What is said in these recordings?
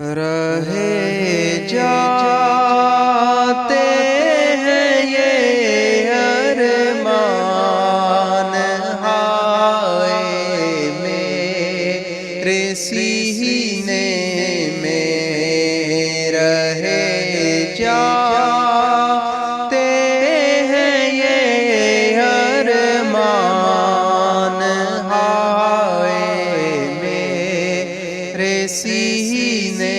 رہے جاتے ہیں یہ ارمان، ہائے میرے سینے میں رہے جاتے ہیں یہ ارمان، ہائے میرے سینے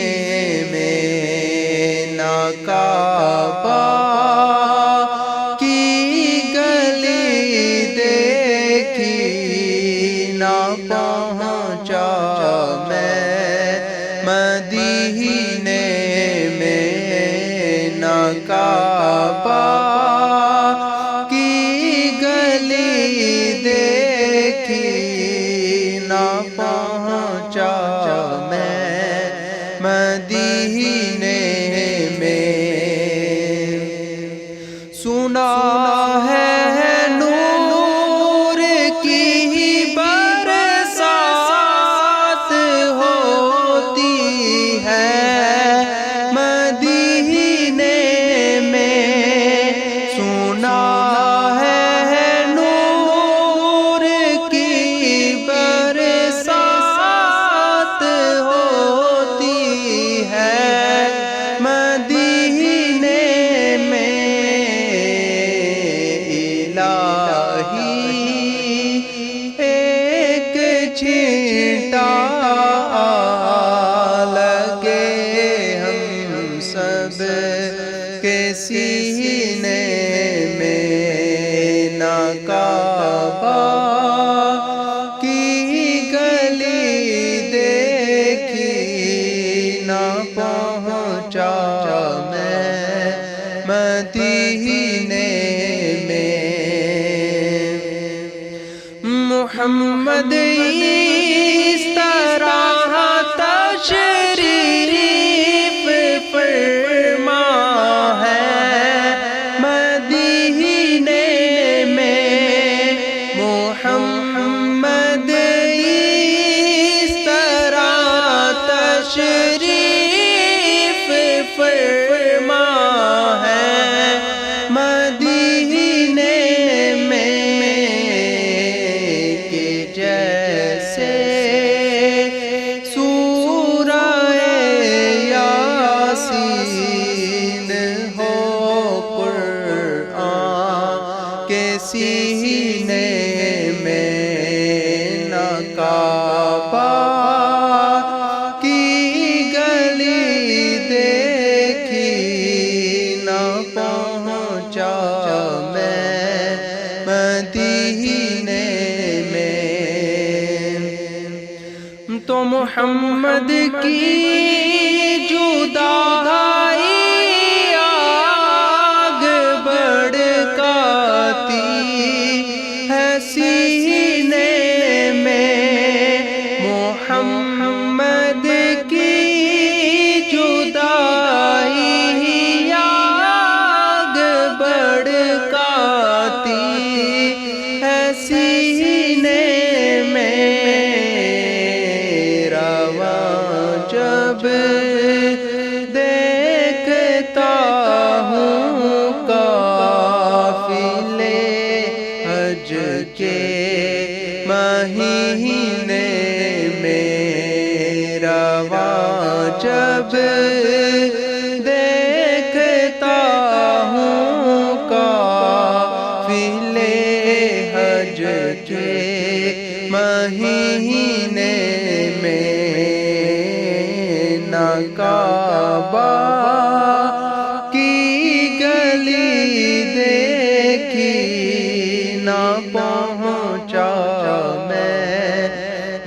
کعبہ کی گلی دیکھی نہ پہنچا میں مدینے میں، نہ کعبہ کی گلی دیکھی نہ پہنچا میں مدینے میں۔ سنا ہے نور کی برسات ہوتی ہے مدینے میں، سنا ہے نور کی برسات ہوتی ہے مدینے میں۔ ایک چھینٹا لگے ہم سب کے سینے میں، نہ کعبہ کی گلی دیکھی نہ پہنچا میں مدینے میں۔ محمد اس طرح تشریف فرما ہے مدینے میں، محمد اس طرح تشریف فرما ہے مدینے میں، جیسے سورہ یاسین ہو قرآن کے سینے میں، نہ کعبہ کی گلی دیکھی نہ پہنچا میں مدینے میں۔ تو محمد کی جدائی آگ بھڑکاتی ہے سینے میں، محمد کی جدائی آگ بھڑکاتی ہے سینے میں۔ جب دیکھتا ہوں قافلے حج کے مہینے میں، رواں جب دیکھتا ہوں قافلے حج کے مہینے میں، نہ کعبہ کی گلی دیکھی نہ پہنچا میں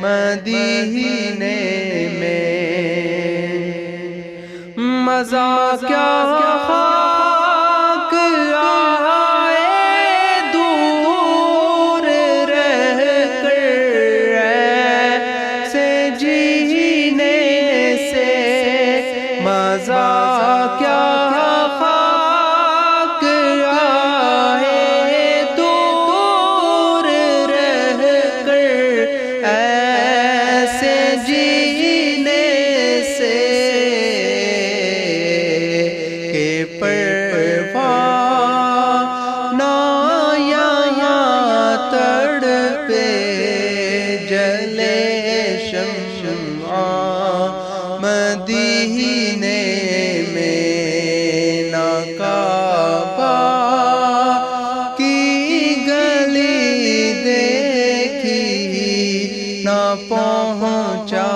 مدینے میں۔ مزہ کیا خاک آئے دور رہ کر ایسے جینے سے، مزہ کیا خاک آئے دور رہ کر ایسے جینے سے، نہ پہنچا